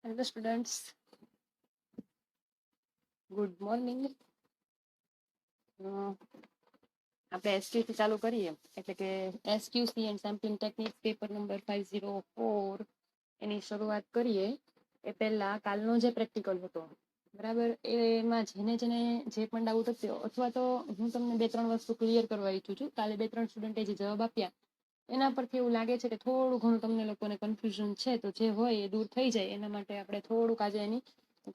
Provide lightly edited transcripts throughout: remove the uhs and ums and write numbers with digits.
Hello students, good morning. આપણે SQ થી ચાલુ કરીએ, એટલે કે SQC and sampling technique paper number 504 એની શરૂઆત કરીએ. એ પહેલા કાલનો જે પ્રેક્ટિકલ હતો, બરાબર, એમાં જેને જેને જે પણ ડાઉટ હતો, અથવા તો હું તમને 2-3 વસ્તુ ક્લિયર કરવા ઈચ્છું છું. કાલે 2-3 સ્ટુડન્ટે જે જવાબ આપ્યા એના પરથી એવું લાગે છે કે થોડું ઘણું તમને લોકોને કન્ફ્યુઝન છે, તો જે હોય એ દૂર થઈ જાય એના માટે આપણે થોડુંક આજે એની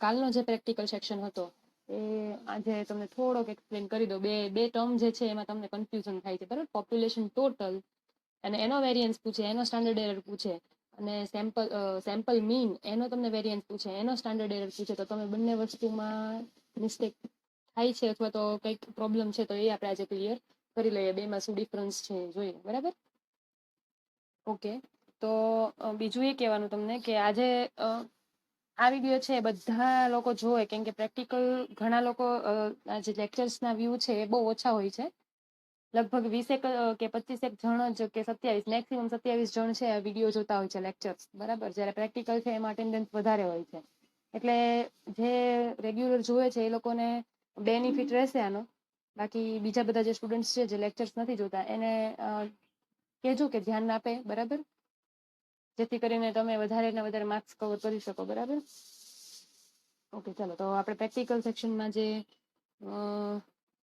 કાલનો જે પ્રેક્ટિકલ સેક્શન હતો એ આજે તમને થોડોક એક્સપ્લેન કરી દો. બે ટર્મ જે છે એમાં તમને કન્ફ્યુઝન થાય છે, બરાબર. પોપ્યુલેશન ટોટલ અને એનો વેરિયન્સ પૂછે, એનો સ્ટાન્ડર્ડ એરર પૂછે, અને સેમ્પલ મીન એનો તમને વેરિયન્સ પૂછે, એનો સ્ટાન્ડર્ડ એરર પૂછે, તો તમે બંને વસ્તુમાં મિસ્ટેક થાય છે અથવા તો કંઈક પ્રોબ્લેમ છે, તો એ આપણે આજે ક્લિયર કરી લઈએ. બેમાં શું ડિફરન્સ છે જોઈએ, બરાબર. ઓકે, તો બીજું એ કહેવાનું તમને કે આજે આ વિડીયો છે બધા લોકો જોવે, કેમ કે પ્રેક્ટિકલ ઘણા લોકો જે લેક્ચર્સના વ્યૂ છે એ બહુ ઓછા હોય છે. લગભગ 20 કે 25 જણ જ, કે 27, મેક્સિમમ 27 જણ છે આ વિડીયો જોતા હોય છે લેક્ચર્સ, બરાબર. જ્યારે પ્રેક્ટિકલ છે એમાં અટેન્ડન્સ વધારે હોય છે, એટલે જે રેગ્યુલર જોવે છે એ લોકોને બેનિફિટ રહેશે આનો. બાકી બીજા બધા જે સ્ટુડન્ટ્સ છે જે લેક્ચર્સ નથી જોતા એને કહેજો કે ધ્યાન આપે, બરાબર, જેથી કરીને તમે વધારે ને વધારે માર્ક્સ કવર કરી શકો, બરાબર. ઓકે, ચાલો તો આપણે પ્રેક્ટિકલ સેક્શનમાં જે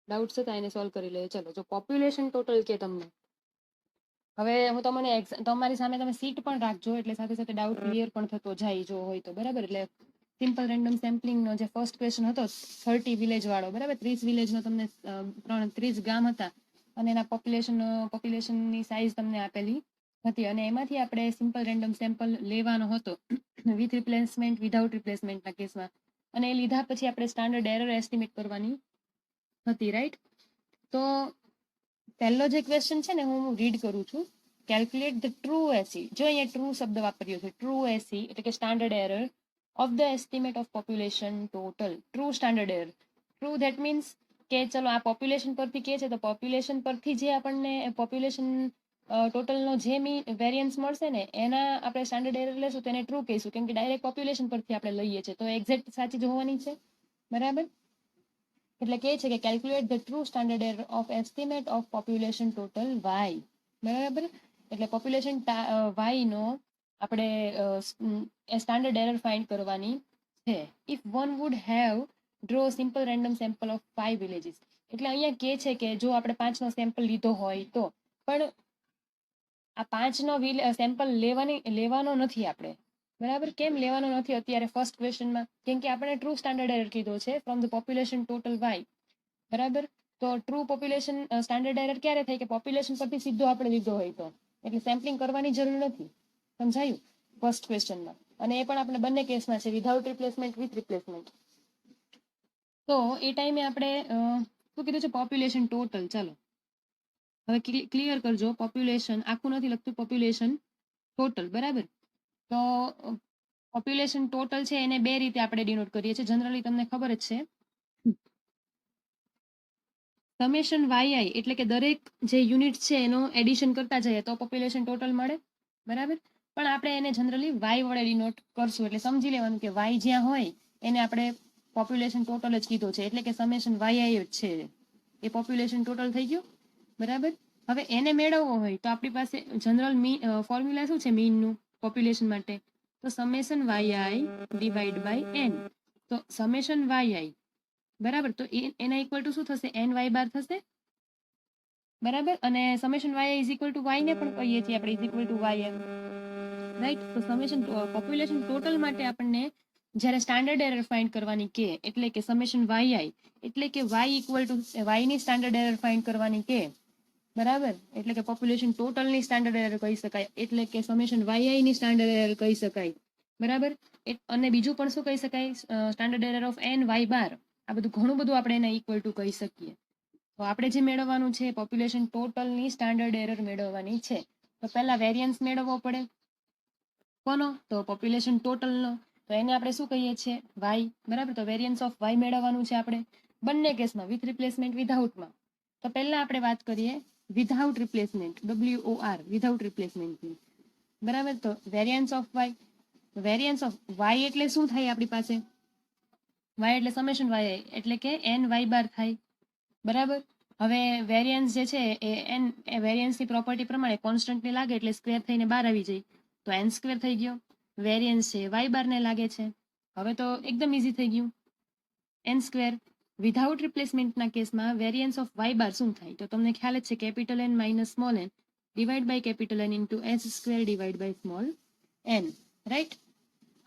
ડાઉટ્સ હતા એને સોલ્વ કરી લઈએ. ચલો, જો પોપ્યુલેશન ટોટલ કે તમને, હવે હું તમને તમારી સામે તમે સીટ પણ રાખજો, એટલે સાથે સાથે ડાઉટ ક્લિયર પણ થતો જાય જો હોય તો, બરાબર. એટલે સિમ્પલ રેન્ડમ સેમ્પલિંગનો જે ફર્સ્ટ ક્વેશ્ચન હતો 30 વિલેજ વાળો, બરાબર, 30 વિલેજનો તમને 30 ગામ હતા અને એના પોપ્યુલેશનની સાઇઝ તમને આપેલી હતી, અને એમાંથી આપણે સિમ્પલ રેન્ડમ સેમ્પલ લેવાનો હતો વિથ રિપ્લેસમેન્ટ, વિધાઉટ રિપ્લેસમેન્ટના કેસમાં, અને એ લીધા પછી આપણે સ્ટાન્ડર્ડ એરર એસ્ટિમેટ કરવાની હતી, રાઈટ. તો પહેલો જે ક્વેશ્ચન છે ને હું રીડ કરું છું. કેલ્ક્યુલેટ ધ ટ્રુ એસી. જો અહીંયા ટ્રુ શબ્દ વાપર્યો છે, ટ્રુ એસી એટલે કે standard error of the estimate of population total. True standard error, true that means કે ચલો આ પોપ્યુલેશન પરથી કે છે, તો પોપ્યુલેશન પરથી જે આપણને પોપ્યુલેશન ટોટલનો જે વેરિયન્સ મળશે ને એના આપણે સ્ટાન્ડર્ડ એરર લેશું તો એને ટ્રુ કહીશું, કેમ કે ડાયરેક્ટ પોપ્યુલેશન પરથી આપણે લઈએ છીએ, તો એક્ઝેક્ટ સાચી જ હોવાની છે, બરાબર. એટલે કે છે કે calculate the true standard error of estimate of population total Y, બરાબર. એટલે પોપ્યુલેશન વાય નો આપણે સ્ટાન્ડર્ડ એરર ફાઇન્ડ કરવાની છે. If one would have draw simple random sample of 5 villages. એટલે અહીંયા કે છે કે જો આપણે 5નો સેમ્પલ લીધો હોય તો, પણ આ 5નો સેમ્પલ લેવાનો નથી આપણે, બરાબર. કેમ લેવાનો નથી અત્યારે ફર્સ્ટ ક્વેશ્ચનમાં? કેમ કે આપણે ટ્રુ સ્ટાન્ડર્ડ એરર કીધો છે from the population total Y, બરાબર. તો ટ્રુ પોપ્યુલેશન સ્ટાન્ડર્ડ એરર ક્યારે થાય? કે પોપ્યુલેશન પરથી સીધો આપણે લીધો હોય તો, એટલે સેમ્પલિંગ કરવાની જરૂર નથી. સમજાયું ફર્સ્ટ ક્વેશ્ચનમાં? અને એ પણ આપણે બંને કેસમાં છે, વિધાઉટ રિપ્લેસમેન્ટ, વિથ રિપ્લેસમેન્ટ. તો એ ટાઈમે આપણે શું કીધું છે? Population total. ચાલો હવે ક્લિયર કરજો. પોપ્યુલેશન આખું નથી લખતું, પોપ્યુલેશન ટોટલ, બરાબર. તો પોપ્યુલેશન ટોટલ છે એને બે રીતે આપણે ડિનોટ કરીએ છીએ, જનરલી તમને ખબર જ છે. સમેશન વાય એટલે કે દરેક જે યુનિટ છે એનો એડિશન કરતા જઈએ તો પોપ્યુલેશન ટોટલ મળે, બરાબર. પણ આપણે એને જનરલી વાય વડે ડિનોટ કરશું, એટલે સમજી લેવાનું કે વાય જ્યાં હોય એને આપણે પોપ્યુલેશન ટોટલ જ કીધો છે, એટલે કે સમેશન વાય જ છે, એ પોપ્યુલેશન ટોટલ થઈ ગયું, બરાબર. હવે એને મેળવવો હોય તો આપણી પાસે જનરલ ફોર્મ્યુલા શું છે મીનનું પોપ્યુલેશન માટે? તો summation Y divide by N. તો સમેશન વાય, બરાબર, તો એના ઇક્વલ ટુ શું થશે? એન વાય બાર થશે, બરાબર. અને summation Y is equal to Y ને પણ કહીએ છીએ આપણે, ઇઝ ઇક્વલ ટુ વાય એમ, રાઈટ. તો સમેશન પોપ્યુલેશન ટોટલ માટે આપણને જ્યારે સ્ટાન્ડર્ડ એરર ફાઇન્ડ કરવાની કે, એટલે કે સમેશન વાય એટલે કે વાય ઇક્વલ ટુ વાયની સ્ટાન્ડર્ડ એરર ફાઇન્ડ કરવાની કે, બરાબર. એટલે કે પોપ્યુલેશન ટોટલની સ્ટાન્ડર્ડ એરર કહી શકાય, એટલે કે સમેશન વાય ની સ્ટાન્ડર્ડ એરર કહી શકાય, બરાબર. અને બીજું પણ શું કહી શકાય? Standard error of n y bar. આ બધું ઘણું બધું આપણે એને ઇક્વલ ટુ કહી શકીએ. તો આપણે જે મેળવવાનું છે પોપ્યુલેશન ટોટલની સ્ટાન્ડર્ડ એરર મેળવવાની છે. તો પહેલા વેરિયન્સ મેળવવો પડે. કોનો? તો પોપ્યુલેશન ટોટલનો. તો એને આપણે શું કહીએ છીએ? વાય, બરાબર. તો વેરિયન્સ ઓફ વાય મેળવવાનું છે આપણે બંને કેસમાં, વિથ રિપ્લેસમેન્ટ, વિધાઉટમાં. તો પહેલા આપણે વાત કરીએ વિધાઉટ રિપ્લેસમેન્ટ, WOR, વિધાઉટ રિપ્લેસમેન્ટની, બરાબર. તો variance of Y variance of Y એટલે શું થાય આપણી પાસે? વાય એટલે સમેશન વાય એટલે કે એન વાય બાર થાય, બરાબર. હવે વેરિયન્સ જે છે એ એન વેરિયન્સની પ્રોપર્ટી પ્રમાણે કોન્સ્ટન્ટને લાગે એટલે સ્ક્વેર થઈને બહાર આવી જાય, તો એન સ્ક્વેર થઈ ગયો. વેરિયન્સ છે વાય બારને લાગે છે, હવે તો એકદમ ઇઝી થઈ ગયું, એન સ્ક્વેર. વિધાઉટ રિપ્લેસમેન્ટના કેસમાં વેરિયન્સ ઓફ વાય બાર શું થાય? તો તમને ખ્યાલ જ છે capital N minus small N divide by capital N into S square divide by small N, right.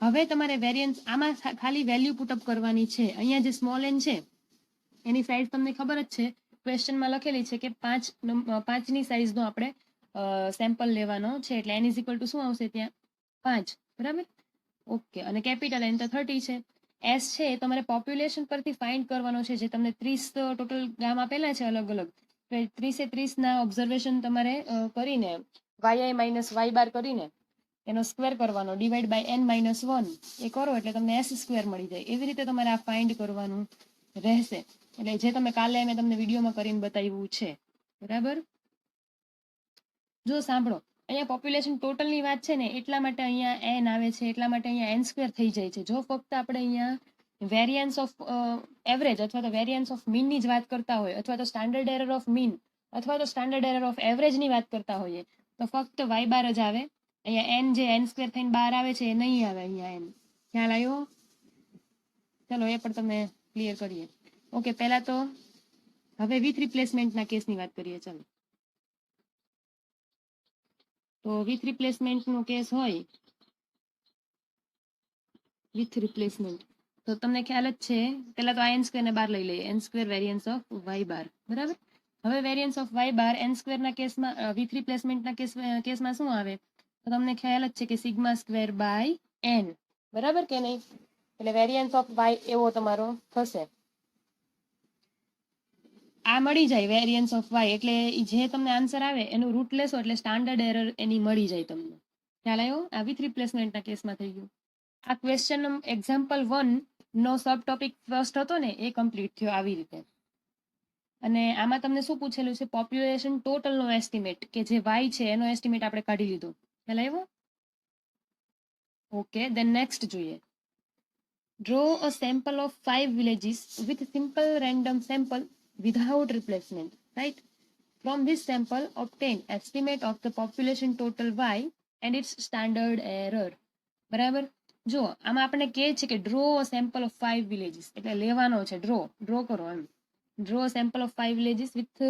હવે તમારે વેરિયન્સ આમાં ખાલી વેલ્યુ પુટઅપ કરવાની છે. અહીંયા જે સ્મોલ એન છે એની સાઈઝ તમને ખબર જ છે, ક્વેશ્ચનમાં લખેલી છે કે 5ની સાઈઝનો આપણે સેમ્પલ લેવાનો છે, એટલે એન ઇઝ ઇક્વલ ટુ શું આવશે ત્યાં 5, બરાબર. ઓકે, અને કેપિટલ એન તો 30 છે. એસ છે એ તમારે પોપ્યુલેશન પરથી ફાઇન્ડ કરવાનો છે, જે તમને 30 ટોટલ ગામ આપેલા છે અલગ અલગ, તો 30 ઓબ્ઝર્વેશન તમારે કરીને વાય માઇનસ વાય બાર કરીને એનો સ્ક્વેર કરવાનો ડિવાઈડ બાય એન માઇનસ 1 એ કરો એટલે તમને એસ સ્ક્વેર મળી જાય. એવી રીતે તમારે આ ફાઇન્ડ કરવાનું રહેશે, એટલે જે તમે કાલે મેં તમને વિડીયોમાં કરીને બતાવ્યું છે, બરાબર. જો સાંભળો, અહીંયા પોપ્યુલેશન ટોટલની વાત છે ને એટલા માટે અહીંયા એન આવે છે, એટલા માટે અહીંયા એન સ્ક્વેર થઈ જાય છે. જો ફક્ત આપણે અહીંયા વેરિયન્સ ઓફ એવરેજ અથવા તો વેરિયન્સ ઓફ મીનની જ વાત કરતા હોય, અથવા તો સ્ટાન્ડર્ડ એરર ઓફ મીન અથવા તો સ્ટાન્ડર્ડ એરર ઓફ એવરેજની વાત કરતા હોઈએ, તો ફક્ત વાય બાર જ આવે. અહીંયા એન જે એન સ્ક્વેર થઈને બહાર આવે છે એ નહીં આવે અહીંયા એન. ખ્યાલ આવ્યો? ચલો એ પણ તમે ક્લિયર કરીએ. ઓકે, પહેલા તો હવે વિથ રિપ્લેસમેન્ટના કેસની વાત કરીએ. ચાલો, તો વિથ રિપ્લેસમેન્ટનો કેસ હોય, વિથ રિપ્લેસમેન્ટ તો તમને ખ્યાલ જ છે, પહેલા તો આ એન સ્ક્વેર ને બહાર લઈ લઈએ, n square variance of y bar, બરાબર. હવે variance of y bar n સ્ક્વેરના કેસમાં વિથ રિપ્લેસમેન્ટના કેસમાં શું આવે? તો તમને ખ્યાલ જ છે કે સિગ્મા સ્ક્વેર બાય એન, બરાબર કે નહીં? એટલે વેરિયન્સ ઓફ વાય એવો તમારો થશે. આ મળી જાય વેરિયન્સ ઓફ વાય, એટલે જે તમને આન્સર આવે એનું રૂટ લેશો એટલે સ્ટાન્ડર્ડ એરર એની મળી જાય તમને. ખ્યાલ આવ્યો? આ વિથ રિપ્લેસમેન્ટના કેસમાં થઈ ગયું. આ ક્વેશ્ચન એક્ઝામ્પલ 1 નો સબ ટોપિક ફર્સ્ટ હતો ને એ કમ્પ્લીટ થયો આવી રીતે. અને આમાં તમને શું પૂછેલું છે? પોપ્યુલેશન ટોટલનો એસ્ટિમેટ, કે જે વાય છે એનો એસ્ટિમેટ આપણે કાઢી લીધો. ખ્યાલ આવ્યો? ઓકે, દેન નેક્સ્ટ જોઈએ. Draw a sample of 5 villages with simple random sample without replacement, right? From this sample obtain estimate of the population total y and its standard error. બરાબર. જો આમાં આપણને કહે છે કે ડ્રો સેમ્પલ ઓફ 5 villages, એટલે લેવાનો છે ડ્રો કરો એમ. Draw sample of 5 villages with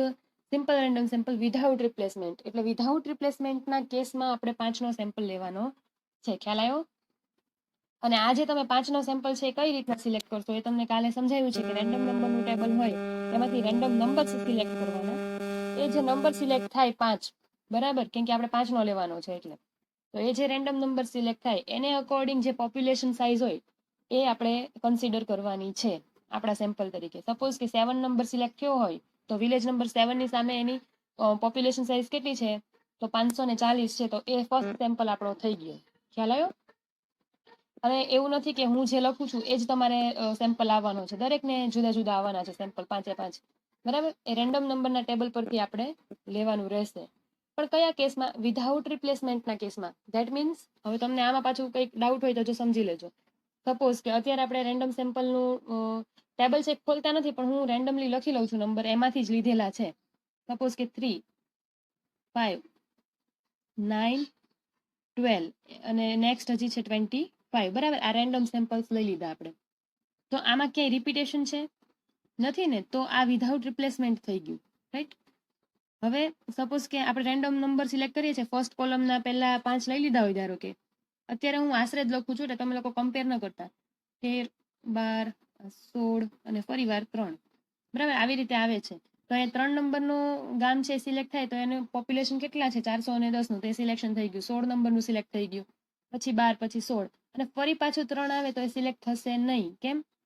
simple random sample without replacement, એટલે વિધાઉટ રિપ્લેસમેન્ટના કેસમાં આપણે 5નો સેમ્પલ લેવાનો છે. ખ્યાલ આવ્યો? અને આ જે તમે 5નો સેમ્પલ છે એ કઈ રીતના સિલેક્ટ કરશો એ તમને કાલે સમજાવ્યું છે કે રેન્ડમ નંબરનું ટેબલ હોય એમાંથી રેન્ડમ નંબર સિલેક્ટ કરવાના. એ જે નંબર સિલેક્ટ થાય 5, બરાબર, કેમ કે આપણે 5નો લેવાનો છે એટલે, તો એ જે રેન્ડમ નંબર સિલેક્ટ થાય એને અકોર્ડિંગ જે પોપ્યુલેશન સાઇઝ હોય એ આપણે કન્સિડર કરવાની છે આપણા સેમ્પલ તરીકે. સપોઝ કે 7 નંબર સિલેક્ટ થયો હોય તો વિલેજ નંબર 7ની સામે એની પોપ્યુલેશન સાઇઝ કેટલી છે? તો 540 છે, તો એ ફર્સ્ટ સેમ્પલ આપણો થઈ ગયો. ખ્યાલ આવ્યો? અને એવું નથી કે હું જે લખું છું એ જ તમારે સેમ્પલ આવવાનો છે, દરેકને જુદા જુદા આવવાના છે સેમ્પલ 5 બરાબર. એ રેન્ડમ નંબરના ટેબલ પરથી આપણે લેવાનું રહેશે. પણ કયા કેસમાં? વિધાઉટ રિપ્લેસમેન્ટના કેસમાં. ધેટ મીન્સ, હવે તમને આમાં પાછું કંઈક ડાઉટ હોય તો જો સમજી લેજો. સપોઝ કે અત્યારે આપણે રેન્ડમ સેમ્પલનું ટેબલ છે ખોલતા નથી, પણ હું રેન્ડમલી લખી લઉં છું નંબર, એમાંથી જ લીધેલા છે. સપોઝ કે 3, 5, 9, 12 અને નેક્સ્ટ હજી છે 25, બરાબર. આ રેન્ડમ સેમ્પલ્સ લઈ લીધા આપણે. તો આમાં ક્યાંય રિપીટેશન છે? નથી ને, તો આ વિધાઉટ રિપ્લેસમેન્ટ થઈ ગયું, રાઈટ. હવે સપોઝ કે આપણે રેન્ડમ નંબર સિલેક્ટ કરીએ છીએ, ફર્સ્ટ કોલમના પહેલા 5 લઈ લીધા હોય ધારો કે, અત્યારે હું આશરે જ લખું છું એટલે તમે લોકો કમ્પેર ન કરતા. 13, 12, 16 અને ફરી વાર 3, બરાબર. આવી રીતે આવે છે. તો એ 3 નંબરનું ગામ છે સિલેક્ટ થાય તો એનું પોપ્યુલેશન કેટલા છે? 410નું, તો એ સિલેક્શન થઈ ગયું. 16 નંબરનું સિલેક્ટ થઈ ગયું, પછી 12, પછી 16, અને ફરી પાછું 3 આવે તો એ સિલેક્ટ થશે નહીં.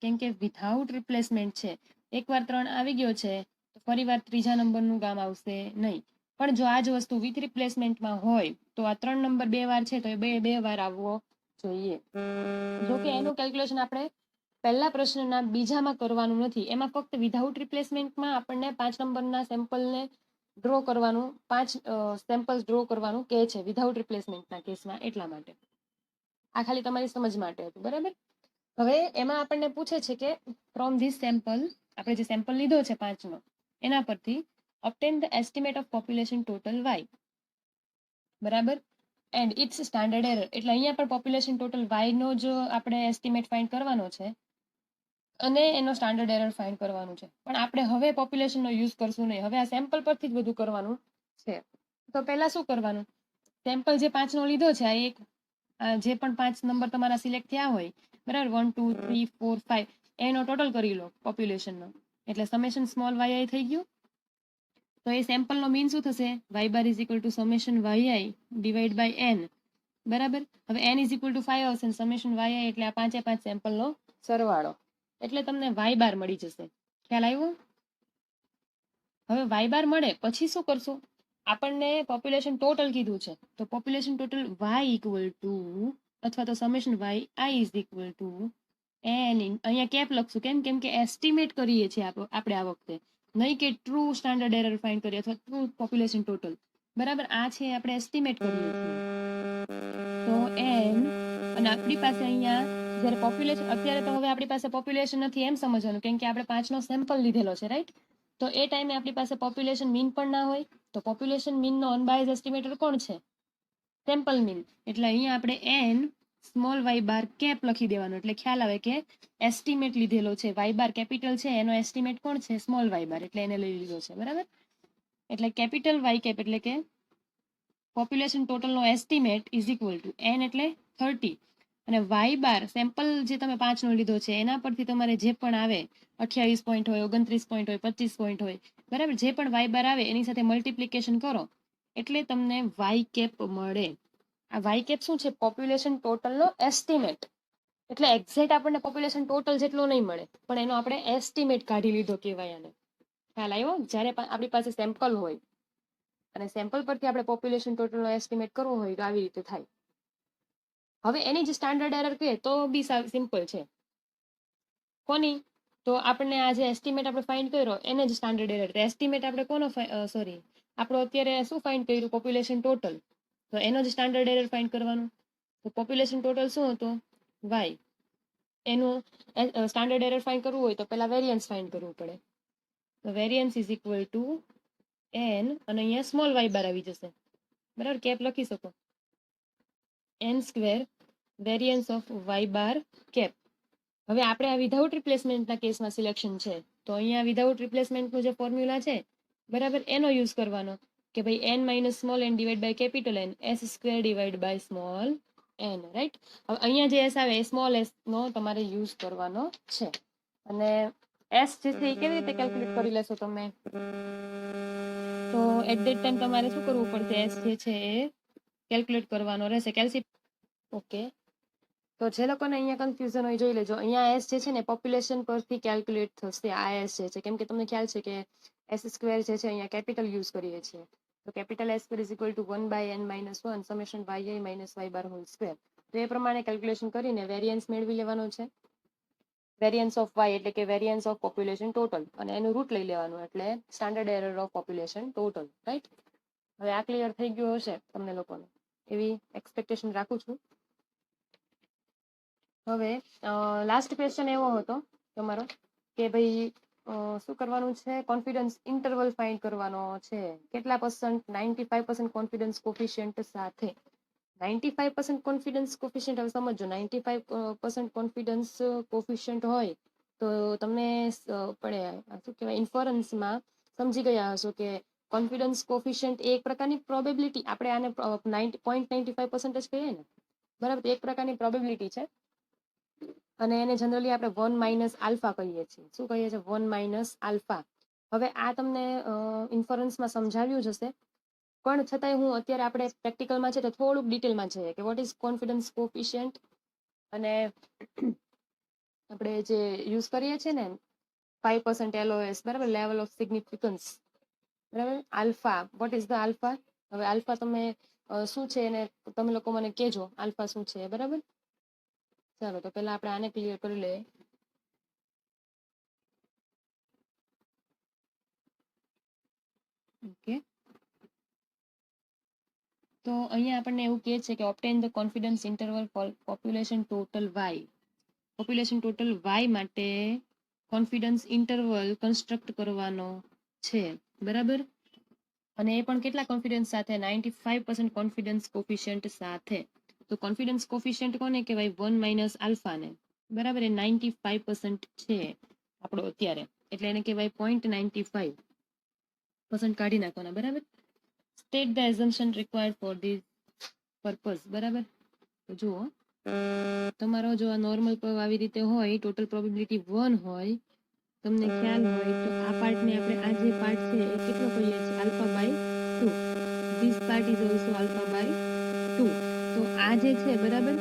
કેમ કે વિધાઉટ રિપ્લેસમેન્ટ છે. એકવાર 3 આવી ગયો છે તો ફરી વાર ત્રીજા નંબરનું ગામ આવશે નહીં. પણ જો આ જ વસ્તુ વિથ રિપ્લેસમેન્ટમાં હોય તો આ 3 નંબર 2 વાર છે તો એ બે વાર આવવો જોઈએ. જો કે એનું કેલ્ક્યુલેશન આપણે પહેલા પ્રશ્નના બીજામાં કરવાનું નથી, એમાં ફક્ત વિધાઉટ રિપ્લેસમેન્ટમાં આપણને 5 નંબરના સેમ્પલને ડ્રો કરવાનું, 5 સેમ્પલ્સ ડ્રો કરવાનું કહે છે વિધાઉટ રિપ્લેસમેન્ટના કેસમાં, એટલા માટે. આ ખાલી તમારી સમજ માટે હતું, બરાબર. હવે એમાં આપણને પૂછે છે કે ફ્રોમ ધીસ સેમ્પલ, આપણે જે સેમ્પલ લીધો છે 5નો, એના પરથી obtain the estimate of population total y, બરાબર, એન્ડ ઇટ્સ સ્ટાન્ડર્ડ એરર. એટલે અહીંયા પણ પોપ્યુલેશન ટોટલ y નો જ આપણે એસ્ટિમેટ ફાઇન્ડ કરવાનો છે અને એનો સ્ટાન્ડર્ડ એરર ફાઇન્ડ કરવાનું છે. પણ આપણે હવે પોપ્યુલેશનનો યુઝ કરશું નહીં, હવે આ સેમ્પલ પરથી જ બધું કરવાનું છે. તો પહેલા શું કરવાનું, સેમ્પલ જે 5નો લીધો છે, આ એક જે પણ 5 નંબર તમારા સિલેક્ટ થયા હોય, બરાબર, 1 2 3 4 5, એનો ટોટલ કરી લો પોપ્યુલેશનનો, એટલે સમેશન સ્મોલ yi થઈ ગયું. તો એ સેમ્પલનો મીન શું થશે, y bar is equal to summation yi divide by n, બરાબર. હવે n ઇઝ ઇક્વલ ટુ 5 આવશે, સમેશન yi એટલે આ 5 સેમ્પલનો સરવાળો, એટલે તમને y બાર મળી જશે. ખ્યાલ આવ્યો? હવે y બાર મળે પછી શું કરશો, આપણને પોપ્યુલેશન ટોટલ કીધું છે, તો population total y equal to, અથવા તો summation yi is equal to n, અહીંયા કેપ લખશું, કેમ કે એસ્ટિમેટ કરીએ છીએ આપણે આ વખતે, નહીં કે ટ્રુ સ્ટાન્ડર્ડ એરર ફાઇન્ડ કરીએ અથવા ટ્રુ પોપ્યુલેશન ટોટલ, બરાબર. આ છે આપણે એસ્ટિમેટ કરીએ છીએ, તો n, અને આપણી પાસે અહીંયા જ્યારે પોપ્યુલેશન, અત્યારે તો હવે આપણી પાસે પોપ્યુલેશન નથી એમ સમજવાનું, કેમ કે આપણે 5નો સેમ્પલ લીધેલો છે, રાઈટ. તો એ ટાઈમે આપણી પાસે પોપ્યુલેશન મીન પણ ના હોય, તો પોપ્યુલેશન મીનનો અનબાયઝ એસ્ટિમેટર કોણ છે, સેમ્પલ મીન. એટલે અહીંયા આપણે n small y bar cap લખી દેવાનો, એટલે ખ્યાલ આવે કે એસ્ટિમેટ લીધેલો છે, y બાર કેપિટલ છે, એનો એસ્ટિમેટ કોણ છે, સ્મોલ y બાર, એટલે એને લઈ લીધો છે, બરાબર. એટલે કેપિટલ y કેપ એટલે કે પોપ્યુલેશન ટોટલનો estimate is equal to n એટલે 30, અને y બાર સેમ્પલ જે તમે 5નો લીધો છે એના પરથી તમારે જે પણ આવે, 28 પોઈન્ટ હોય, 29 પોઈન્ટ હોય, 25 પોઈન્ટ હોય, બરાબર, જે પણ y બાર આવે એની સાથે મલ્ટિપ્લિકેશન કરો એટલે તમને y કેપ મળે. આ y કેપ શું છે, પોપ્યુલેશન ટોટલનો એસ્ટિમેટ. એટલે એક્ઝેક્ટ આપણને પોપ્યુલેશન ટોટલ જેટલો નહીં મળે, પણ એનો આપણે એસ્ટિમેટ કાઢી લીધો કહેવાય આને. ખ્યાલ આવ્યો? જ્યારે આપણી પાસે સેમ્પલ હોય અને સેમ્પલ પરથી આપણે પોપ્યુલેશન ટોટલનો એસ્ટિમેટ કરવો હોય તો આવી રીતે થાય. હવે એની જે સ્ટાન્ડર્ડ એરર કહે તો બી સિમ્પલ છે. કોની? તો આપણને આ જે એસ્ટિમેટ આપણે ફાઇન્ડ કર્યો એને જ સ્ટાન્ડર્ડ એરર. એસ્ટિમેટ આપણે કોનો સોરી, આપણો અત્યારે શું ફાઇન્ડ કર્યું, પોપ્યુલેશન ટોટલ, તો એનો જ સ્ટાન્ડર્ડ એરર ફાઇન્ડ કરવાનું. તો પોપ્યુલેશન ટોટલ શું હતું, y, એનું સ્ટાન્ડર્ડ એરર ફાઇન્ડ કરવું હોય તો પહેલા વેરિયન્સ ફાઇન્ડ કરવું પડે. તો variance is equal to n, અને અહીંયા સ્મોલ y બાર આવી જશે, બરાબર, કેપ લખી શકો, n square variance of y bar cap. હવે આપણે આ વિધાઉટ રિપ્લેસમેન્ટના કેસમાં સિલેક્શન છે, તો અહીંયા વિધાઉટ રિપ્લેસમેન્ટનું જે ફોર્મ્યુલા છે, બરાબર, એનો યુઝ કરવાનો કે ભાઈ n minus small n divide by capital n, s square divide by small n, right. હવે અહીંયા જે s આવે એ સ્મોલ s નો તમારે યુઝ કરવાનો છે. અને s જે છે એ કેવી રીતે કેલ્ક્યુલેટ કરી લેશો તમે, તો એટ ધેટ ટાઈમ તમારે શું કરવું પડશે, s જે છે એ કેલ્ક્યુલેટ કરવાનો રહેશે, ઓકે. તો જે લોકોને અહીંયા કન્ફ્યુઝન હોય જોઈ લેજો, અહીંયા s જે છે ને પોપ્યુલેશન પરથી કેલ્ક્યુલેટ થશે, આ s જે છે, કેમ કે તમને ખ્યાલ છે કે s સ્ક્વેર જે છે અહીંયા કેપિટલ યુઝ કરીએ છીએ, તો capital s square is equal to 1 by n minus 1 summation yi minus y bar whole square. તો એ પ્રમાણે કેલ્ક્યુલેશન કરીને વેરિયન્સ મેળવી લેવાનો છે, વેરિયન્સ ઓફ y એટલે કે વેરિયન્સ ઓફ પોપ્યુલેશન ટોટલ, અને એનું રૂટ લઈ લેવાનું, એટલે standard error of population total, right. હવે આ ક્લિયર થઈ ગયું હશે તમને લોકોને, એવી એક્સપેક્ટેશન રાખું છું. હવે લાસ્ટ ક્વેશ્ચન એવો હતો તમારો કે ભાઈ શું કરવાનું છે, કોન્ફિડન્સ ઇન્ટરવલ ફાઇન્ડ કરવાનો છે, કેટલા %, 95% કોન્ફિડન્સ કોફિશિયન્ટ સાથે. 95% કોન્ફિડન્સ કોફિશિયન્ટ, હવે સમજો 95% કોન્ફિડન્સ કોફિશિયન્ટ હોય તો તમને પડે શું કહેવાય, ઇન્ફરન્સમાં સમજી ગયા હશો કે કોન્ફિડન્સ કોફિશિયન્ટ એક પ્રકારની પ્રોબેબિલિટી, આપણે આને 0.95% જ કહીએ ને, બરાબર, એક પ્રકારની પ્રોબેબિલિટી છે, અને એને જનરલી આપણે 1 માઇનસ આલ્ફા કહીએ છીએ. શું કહીએ છીએ? 1 માઇનસ આલ્ફા. હવે આ તમને ઇન્ફરન્સમાં સમજાવ્યું જ હશે, પણ છતાંય હું અત્યારે આપણે પ્રેક્ટિકલમાં છે તો થોડુંક ડિટેલમાં જઈએ કે વોટ ઇઝ કોન્ફિડન્સ કોફિશિયન્ટ, અને આપણે જે યુઝ કરીએ છીએ ને 5% LOS, બરાબર, લેવલ ઓફ સિગ્નિફિકન્સ, બરાબર, alpha, what is the alpha. હવે આલ્ફા તમે શું છે એને તમે લોકો મને કહેજો, આલ્ફા શું છે, બરાબર. ચાલો તો પહેલા આપણે આને ક્લિયર કરી લઈએ. ઓકે, તો અહીંયા આપણને એવું કહે છે કે obtain the confidence interval for population total y. Population total y માટે કોન્ફિડન્સ ઇન્ટરવલ કન્સ્ટ્રક્ટ કરવાનો છે, બરાબર. અને એ પણ કેટલા કોન્ફિડન્સ સાથે? 95% કોન્ફિડન્સ કોફિશિયન્ટ સાથે. તો કોન્ફિડન્સ કોફિશિયન્ટ કોને કહેવાય? 1 માઇનસ આલ્ફાને, બરાબર. એ 95% છે આપણો અત્યારે, એટલે એને કહેવાય 0.95% કાઢી નાખવાના, બરાબર. State the assumption required for this purpose, બરાબર. તો જુઓ, તમારો જો આ નોર્મલ કર્વ આવી રીતે હોય, ટોટલ પ્રોબેબિલિટી 1 હોય, તમને ખ્યાલ હોય તો આ પાર્ટને આપણે આ જે પાર્ટ છે એ કેટલો કહીએ છીએ? Alpha by 2. This part is also alpha by 2. તો આ જે છે, બરાબર,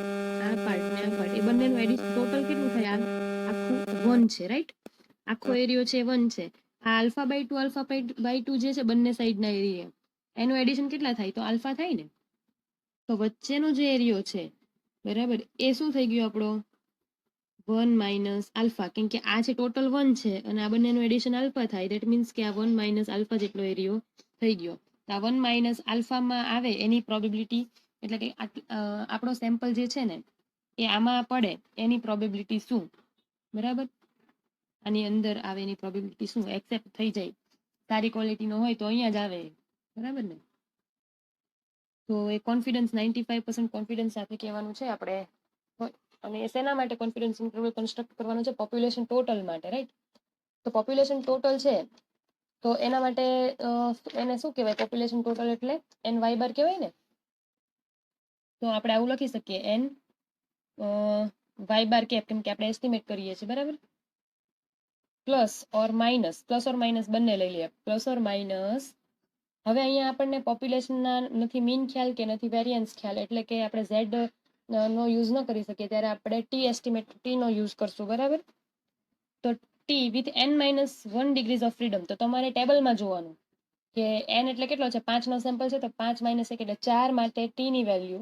આ પાર્ટ ને આ પાર્ટ, એ બંનેનું એડિશન ટોટલ કેટલું થાય? આ આખું 1 છે, રાઈટ? આખો એરિયો છે 1 છે. આ આલ્ફા બાય 2 જે છે બંને સાઈડના એરિયા, એનું એડિશન કેટલા થાય? તો આલ્ફા થાય ને. તો વચ્ચેનો જે એરિયો છે, બરાબર, એ શું થઈ ગયો આપણો? 1 માઇનસ આલ્ફા, કેમ કે આ છે ટોટલ 1 છે અને આ બંનેનું એડિશન આલ્ફા થાય. દેટ મીન્સ કે આ 1 માઇનસ આલ્ફા જેટલો એરિયો થઈ ગયો. તો આ 1 માઇનસ આલ્ફામાં આવે એની પ્રોબેબિલિટી, એટલે કે આપણો સેમ્પલ જે છે ને એ આમાં પડે એની પ્રોબેબિલિટી શું, બરાબર. આની અંદર આવે એની પ્રોબેબિલિટી શું? એક્સેપ્ટ થઈ જાય, સારી ક્વોલિટીનો હોય તો અહીંયા જ આવે, બરાબર ને. તો એ કોન્ફિડન્સ 95% કોન્ફિડન્સ સાથે કહેવાનું છે આપણે. અને એ શેના માટે કોન્ફિડન્સ ઇન્ટરવલ કન્સ્ટ્રક્ટ કરવાનું છે? પોપ્યુલેશન ટોટલ માટે, રાઈટ? તો પોપ્યુલેશન ટોટલ છે તો એના માટે એને શું કહેવાય? પોપ્યુલેશન ટોટલ એટલે એન વાય બાર કહેવાય ને. તો આપણે આવું લખી શકીએ, એન વાય બાર કેપ, કેમ કે આપણે એસ્ટિમેટ કરીએ છીએ, બરાબર. પ્લસ ઓર માઇનસ બંને લઈ લઈએ, પ્લસ ઓર માઇનસ. હવે અહીંયા આપણને પોપ્યુલેશનના નથી મીન ખ્યાલ કે નથી વેરિયન્સ ખ્યાલ, એટલે કે આપણે ઝેડ નો યુઝ ન કરી શકીએ, ત્યારે આપણે ટી એસ્ટિમેટ નો યુઝ કરશું, બરાબર. તો T with n-1 degrees of freedom. તો તમારે ટેબલમાં જોવાનું કે n એટલે કેટલો છે? 5 નો સેમ્પલ છે તો 5 - 1 એટલે 4 માટે ટી ની વેલ્યુ.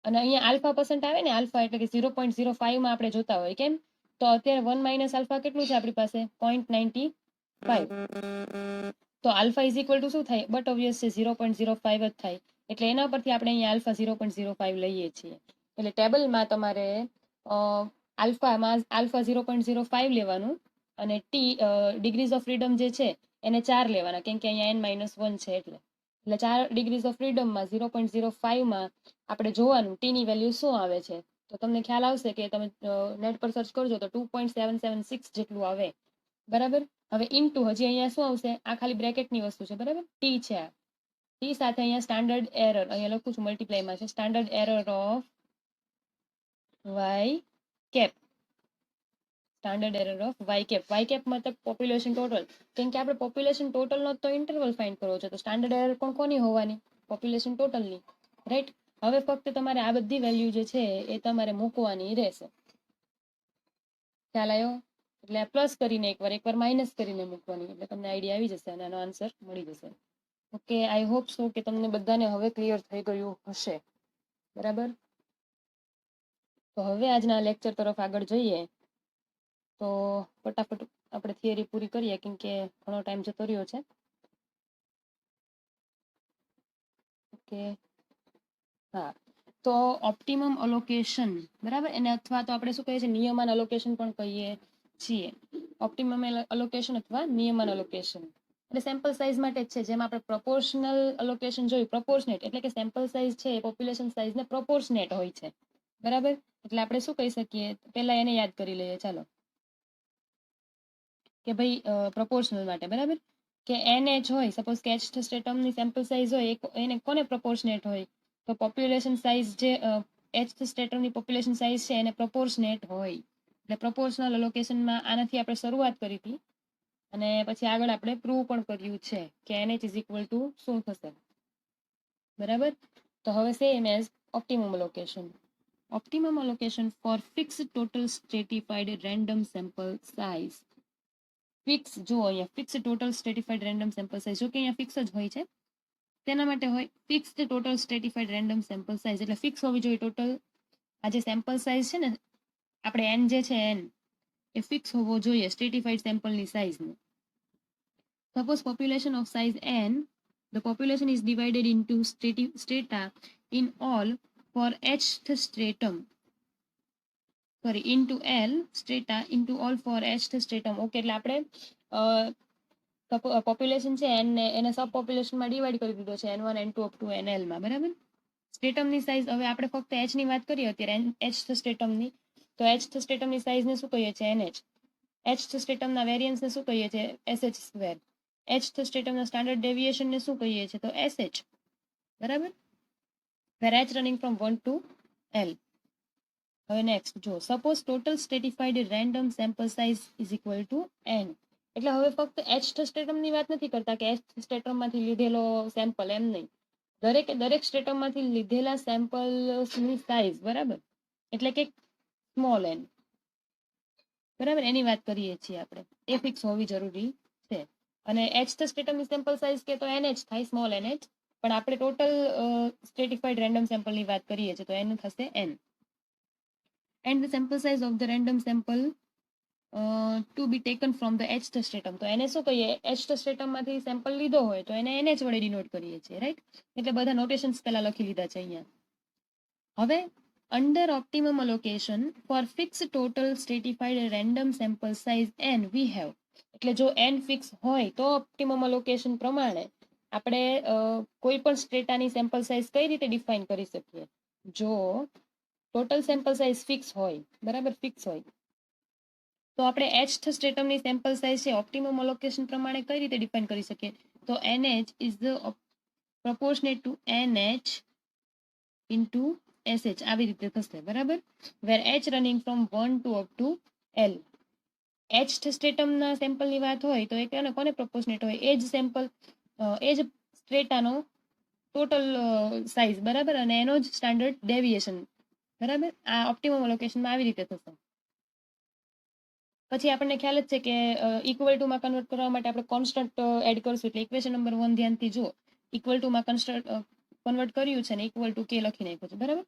અને અહીંયા આલ્ફા % આવે ને, આલ્ફા એટલે કે 0.05 માં આપણે જોતા હોય, કેમ? તો અત્યારે 1 માઇનસ આલ્ફા કેટલું છે આપણી પાસે? 0.95. તો આલ્ફા ઇઝ ઇક્વલ ટુ શું થાય? બટ ઓબ્વિયસ છે 0.05 જ થાય, એટલે એના પરથી આપણે અહીંયા આલ્ફા 0.05 લઈએ છીએ. એટલે ટેબલમાં તમારે આલ્ફા 0.05 લેવાનું અને ટી ડિગ્રીઝ ઓફ ફ્રીડમ જે છે એને 4 લેવાના, કેમ કે અહીંયા n-1 છે એટલે 4 ડિગ્રીઝ ઓફ ફ્રીડમમાં 0.05 માં આપણે જોવાનું ટી ની વેલ્યુ શું આવે છે. તો તમને ખ્યાલ આવશે કે તમે નેટ પર સર્ચ કરજો તો 2.776 જેટલું આવે, બરાબર. હવે ઇનટુ હજી અહીંયા શું આવશે? આ ખાલી બ્રેકેટની વસ્તુ છે, બરાબર. ટી છે, આ ટી સાથે અહીંયા સ્ટાન્ડર્ડ એરર, અહીંયા લખું છું મલ્ટીપ્લાયમાં છે, standard error of Y cap, standard error of Y cap. Y cap મતલબ પોપ્યુલેશન ટોટલ, કેમ કે આપણે પોપ્યુલેશન ટોટલનો તો ઇન્ટરવલ ફાઇન્ડ કરવો છે, તો સ્ટાન્ડર્ડ એરર પણ કોની હોવાની? પોપ્યુલેશન ટોટલની, રાઈટ. હવે ફક્ત તમારે આ બધી વેલ્યુ જે છે એ તમારે મૂકવાની રહેશે. ખ્યાલ આવ્યો? એટલે પ્લસ કરીને એકવાર માઇનસ કરીને મૂકવાની, એટલે તમને આઈડિયા આવી જશે અને આનો આન્સર મળી જશે. ઓકે, આઈ હોપ સો કે તમને બધાને હવે ક્લિયર થઈ ગયું હશે, બરાબર. તો હવે આજના લેક્ચર તરફ આગળ જઈએ તો ફટાફટ આપણે થિયરી પૂરી કરીએ, કેમ કે ઘણો ટાઈમ જતો રહ્યો છે. ઓકે, હા. તો ઓપ્ટિમમ અલોકેશન, બરાબર, એને અથવા તો આપણે શું કહીએ છીએ? નિયમન અલોકેશન પણ કહીએ છીએ. ઓપ્ટિમમ અલોકેશન અથવા નિયમન અલોકેશન એટલે સેમ્પલ સાઇઝ માટે જ છે. જેમ આપણે પ્રોપોર્શનલ અલોકેશન જોયું, પ્રોપોર્શનેટ એટલે કે સેમ્પલ સાઇઝ છે એ પોપ્યુલેશન સાઇઝને પ્રોપોર્શનેટ હોય છે, બરાબર. એટલે આપણે શું કહી શકીએ? પહેલા એને યાદ કરી લઈએ, ચાલો. કે ભાઈ પ્રોપોર્શનલ માટે, બરાબર, કે NH હોય, સપોઝ કે H સ્ટેટમની સેમ્પલ સાઇઝ હોય, એને કોને પ્રોપોર્શનેટ હોય? તો પોપ્યુલેશન સાઇઝ જે H સ્ટેટમની પોપ્યુલેશન સાઇઝ છે એને પ્રોપોર્શનેટ હોય. એટલે પ્રોપોર્શનલ અલોકેશનમાં આનાથી આપણે શરૂઆત કરી હતી અને પછી આગળ આપણે પ્રૂવ પણ કર્યું છે કે NH ઇઝ ઇક્વલ ટુ શું થશે, બરાબર. તો હવે same as optimum allocation. Optimum allocation for fixed total stratified random sample size. Fix, જો અહીંયા fix total stratified random sample size, જો કે અહીંયા ફિક્સ જ હોય છે, તેના માટે હોય fix total stratified random sample size. એટલે ફિક્સ હોવી જોઈએ ટોટલ આ જે સેમ્પલ સાઇઝ છે ને, આપણે એન જે છે એન એ ફિક્સ હોવો જોઈએ સ્ટ્રેટિફાઈડ સેમ્પલની સાઇઝનું. Suppose population of size n The population is divided into strata in all for hth stratum. Sorry, into L strata into all for hth stratum. Okay, એટલે આપણે પોપ્યુલેશન છે એને સબ પોપ્યુલેશનમાં ડિવાઈડ કરી દીધો છે N1 N2 up to NL માં, બરાબર. સ્ટેટમની size, હવે આપણે ફક્ત H ની વાત કરીએ અત્યારે, hth સ્ટેટમની, તો hth સ્ટેટમની સાઇઝને શું કહીએ છીએ? NH. hth સ્ટેટમના વેરિયન્સને શું કહીએ છીએ? SH square. hth સ્ટેટમના સ્ટાન્ડર્ડ ડેવિએશનને શું કહીએ છીએ? તો SH, બરાબર. Where H running from 1 to L. હવે નેક્સ્ટ જો, suppose total stratified random sample size is equal to n. એટલે હવે ફક્ત hth સ્ટેટમની વાત નથી કરતા કે hth સ્ટેટમમાંથી લીધેલો સેમ્પલ, એમ નહીં. દરેક સ્ટેટમમાંથી લીધેલા સેમ્પલ્સની સાઇઝ, બરાબર, એટલે કે સ્મોલ n, બરાબર, એની વાત કરીએ છીએ આપણે. એ ફિક્સ હોવી જરૂરી છે. અને hth સ્ટેટમની સેમ્પલ સાઇઝ કે તો NH થાય, સ્મોલ NH, પણ આપણે ટોટલ સ્ટેટિફાઈડ રેન્ડમ સેમ્પલની વાત કરીએ છીએ તો એનું થશે n. And the sample size of the random sample to be taken from the hth stratum. તો એને શું કહીએ? hth સ્ટેટમમાંથી સેમ્પલ લીધો હોય તો એને NH વડે ડિનોટ કરીએ છીએ, રાઈટ? એટલે બધા નોટેશન્સ પહેલા લખી લીધા છે અહીંયા. હવે under optimum allocation for fix total stratified random sample size n we have. એટલે જો n ફિક્સ હોય તો ઓપ્ટિમમ અલોકેશન પ્રમાણે આપણે કોઈ પણ સ્ટેટાની સેમ્પલ સાઇઝ કઈ રીતે ડિફાઇન કરી શકીએ? જો ટોટલ સેમ્પલ સાઇઝ ફિક્સ હોય, બરાબર, ફિક્સ હોય, તો આપણે hth સ્ટેટમની સેમ્પલ સાઇઝ છે ઓપ્ટિમમ અલોકેશન પ્રમાણે કઈ રીતે ડિફાઇન કરી શકીએ? તો NH is the proportionate to NH into SH, આવી રીતે થશે, બરાબર. Where H running from 1 to up to L. hth સ્ટેટમના સેમ્પલની વાત હોય તો એ કોને પ્રોપોર્શનેટ હોય? એ જ સેમ્પલ, એ જ સ્ટ્રેટાનો ટોટલ સાઇઝ, બરાબર, અને એનો જ સ્ટાન્ડર્ડ ડેવિએશન, બરાબર. આ ઓપ્ટિમમ લોકેશનમાં આવી રીતે થશે. પછી આપણને ખ્યાલ જ છે કે ઇક્વલ ટુમાં કન્વર્ટ કરવા માટે આપણે કોન્સ્ટન્ટ એડ કરશું. એટલે ઇક્વેશન નંબર 1 ધ્યાનથી જુઓ. ઇક્વલ ટુમાં કન્વર્ટ કર્યું છે ને ઇક્વલ ટુ કે લખી નાખ્યું છે, બરાબર.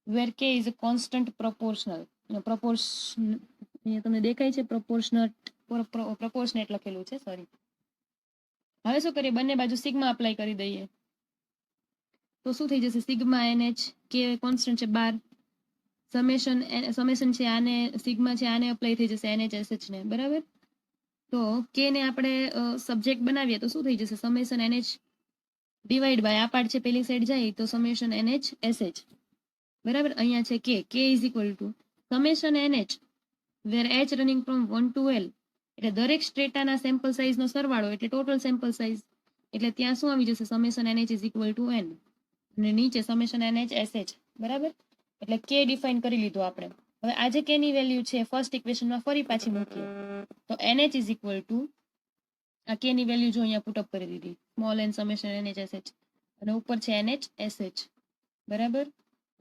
વેર કે ઇઝ અ કોન્સ્ટન્ટ પ્રોપોર્શનલ. અહીંયા તમને દેખાય છે પ્રોપોર્શનેટ લખેલું છે, સોરી. હવે શું કરીએ? બંને બાજુ સિગ્મા અપ્લાય કરી દઈએ તો શું થઈ જશે? સિગ્મા NH, કે કોન્સ્ટન્ટ છે 12, સમેશન છે આને, સિગ્મા છે આને અપ્લાય થઈ જશે NH SH ને, બરાબર. તો કે ને આપણે સબ્જેક્ટ બનાવીએ તો શું થઈ જશે? સમેશન NH ડિવાઈડ બાય આ પાર્ટ છે પેલી સાઈડ જાય તો સમેશન NH SH, બરાબર. અહીંયા છે કે is equal to summation NH where H running from 1 to L. એટલે દરેક સ્ટ્રેટાના સેમ્પલ સાઇઝનો સરવાળો એટલે ટોટલ સેમ્પલ સાઇઝ. એટલે ત્યાં શું આવી જશે? Summation NH is equal to n, અને નીચે સમેશન NH SH, બરાબર. એટલે કે ડિફાઇન કરી લીધું આપણે. હવે આ જે કે ની વેલ્યુ છે ફર્સ્ટ ઇક્વેશનમાં ફરી પાછી મૂકીએ તો NH ઇઝ ઇક્વલ ટુ, આ કે ની વેલ્યુ જો અહીંયા પુટઅપ કરી દીધી, small n summation NH SH, અને ઉપર છે NH SH, બરાબર.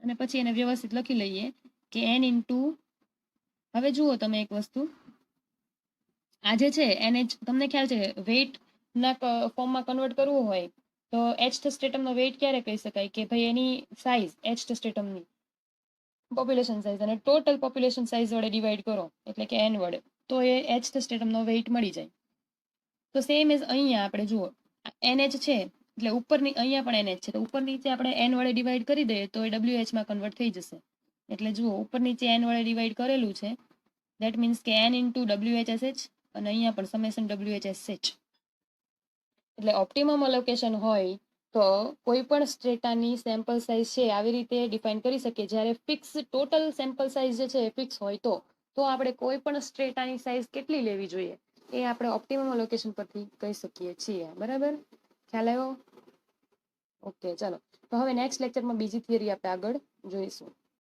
અને પછી એને વ્યવસ્થિત લખી લઈએ કે n ઇન્ટુ, હવે જુઓ તમે એક વસ્તુ, આ જે છે NH, તમને ખ્યાલ છે વેઇટ ના ફોર્મમાં કન્વર્ટ કરવું હોય તો hth સ્ટેટમનો વેઇટ ક્યારે કહી શકાય? કે ભાઈ એની સાઇઝ, hth સ્ટેટમની પોપ્યુલેશન સાઇઝ અને ટોટલ પોપ્યુલેશન સાઇઝ વડે ડિવાઈડ કરો, એટલે કે n વડે, તો એ hth સ્ટેટમનો વેઇટ મળી જાય. તો સેમ એઝ અહીંયા આપણે જુઓ, NH છે એટલે ઉપરની, અહીંયા પણ NH છે તો ઉપર નીચે આપણે n વડે ડિવાઈડ કરી દઈએ તો એ WH માં કન્વર્ટ થઈ જશે. એટલે જુઓ, ઉપર નીચે n વડે ડિવાઈડ કરેલું છે, દેટ મીન્સ કે n ઇન્ટુ WHSH, અને અહીંયા પણ સમેશન WHSH. એટલે ઓપ્ટિમમ અલોકેશન હોય તો કોઈ પણ સ્ટ્રેટાની સેમ્પલ સાઇઝ છે આવી રીતે ડિફાઇન કરી શકીએ. જ્યારે ફિક્સ ટોટલ સેમ્પલ સાઇઝ જે છે એ ફિક્સ હોય તો આપણે કોઈ પણ સ્ટ્રેટાની સાઇઝ કેટલી લેવી જોઈએ એ આપણે ઓપ્ટિમમ અલોકેશન પરથી કહી શકીએ છીએ, બરાબર. ખ્યાલ આવ્યો? ઓકે, ચાલો. તો હવે નેક્સ્ટ લેક્ચરમાં બીજી થિયરી આપણે આગળ જોઈશું.